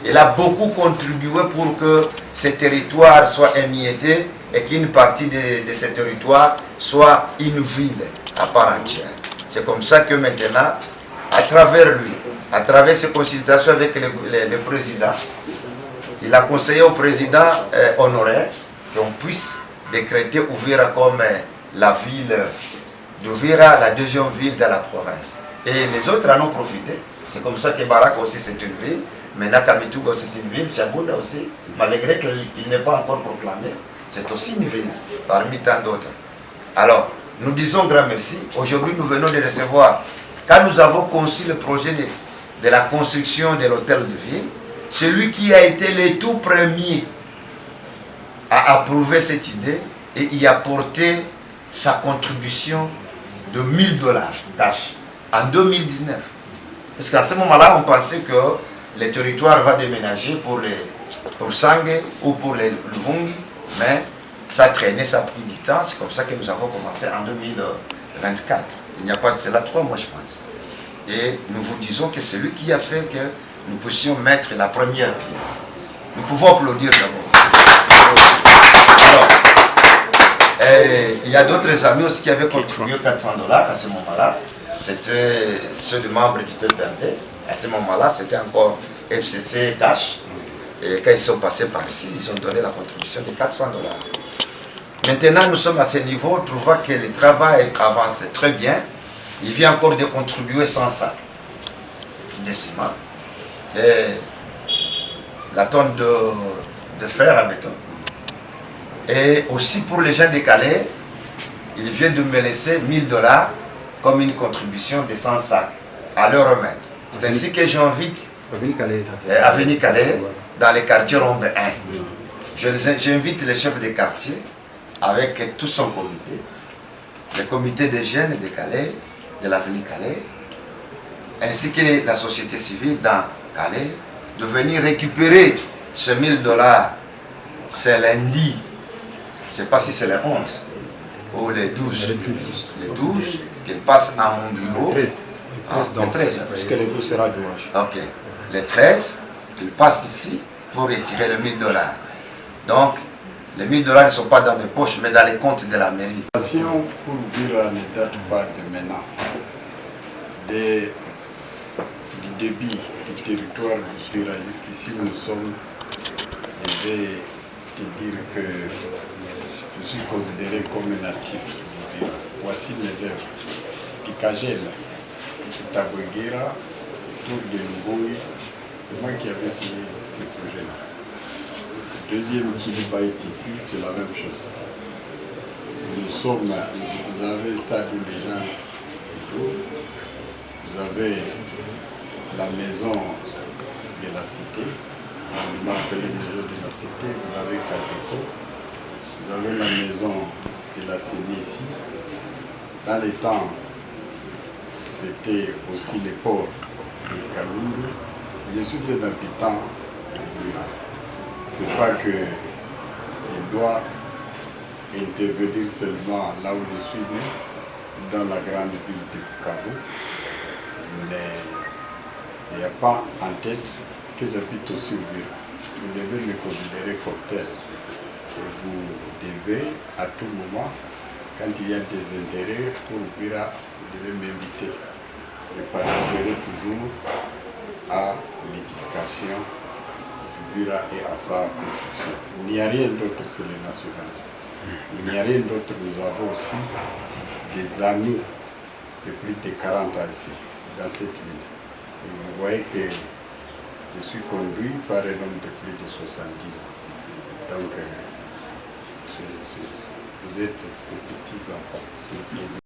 Il a beaucoup contribué pour que ces territoires soient émiettés et qu'une partie de ces territoires soit une ville à part entière. C'est comme ça que maintenant, à travers lui, à travers ses consultations avec le président, il a conseillé au président honoraire qu'on puisse décréter Uvira comme la ville d'Uvira, la deuxième ville de la province. Et les autres en ont profité. C'est comme ça que Barak aussi c'est une ville. Maintenant Kamituga c'est une ville, Chagounda aussi, malgré qu'il n'est pas encore proclamé, c'est aussi une ville, parmi tant d'autres. Alors, nous disons grand merci. Aujourd'hui, nous venons de recevoir, quand nous avons conçu le projet de la construction de l'hôtel de ville, celui qui a été le tout premier à approuver cette idée et y apporter sa contribution de $1000 cash en 2019. Parce qu'à ce moment-là, on pensait que le territoire va déménager pour Sangé ou pour les Luvungi, mais ça traînait, ça a pris du temps. C'est comme ça que nous avons commencé en 2024. Il n'y a pas de cela 3 mois, je pense. Et nous vous disons que c'est lui qui a fait que nous puissions mettre la première pierre. Nous pouvons applaudir d'abord. Alors, il y a d'autres amis aussi qui avaient contribué $400 à ce moment-là. C'était ceux des membres du PPRD. À ce moment-là, c'était encore FCC Dash. Et quand ils sont passés par ici, ils ont donné la contribution de $400. Maintenant, nous sommes à ce niveau, trouvant que le travail avance très bien. Il vient encore de contribuer 100 sacs de ciment. Et la tonne de fer à béton. Et aussi pour les gens de Calais, il vient de me laisser $1000 comme une contribution de 100 sacs à leur remettre. C'est ainsi que j'invite Avenue Calais, dans les quartiers Rombe 1. J'invite les chefs de quartier avec tout son comité, le comité des jeunes de Calais, de l'avenue Calais, ainsi que la société civile dans Calais, de venir récupérer ces $1000 c'est lundi, je ne sais pas si c'est le 11 ou les 12, les 12 qu'ils passent à mon bureau, le 13, parce que le 12 sera dimanche. Ok, le 13, qu'ils passent ici pour retirer les $1000. Donc, les $1000 ne sont pas dans mes poches, mais dans les comptes de la mairie. La situation pour dire ne date pas de maintenant. Du débit du territoire du Vira jusqu'ici nous sommes, je vais te dire que je suis considéré comme un artiste du Vira. Voici mes œuvres. Picagel, Taboguera, Tour de Ngoui, c'est moi qui avais signé ce projet-là. Deuxième Kiliba est ici, c'est la même chose. Nous sommes, vous avez le stade où les gens jouent, vous avez la maison de la cité, on m'a appelé maison de la cité, vous avez Cadeco, vous avez la maison de la CENI ici. Dans les temps, c'était aussi les ports de Kalundu. Je suis un habitant de Vira. C'est pas que je dois intervenir seulement là où je suis né, dans la grande ville de Bukavu, mais il n'y a pas en tête que j'habite aussi au Vira. Vous devez me considérer comme tel. Et vous devez, à tout moment, quand il y a des intérêts pour Vira, vous devez m'inviter. Je participerai toujours à l'éducation du Vira et à sa construction. Il n'y a rien d'autre, c'est le nationalisme. Il n'y a rien d'autre, nous avons aussi des amis de plus de 40 ans ici, dans cette ville. Et vous voyez que je suis conduit par un homme de plus de 70 ans. Donc, vous êtes ces petits enfants.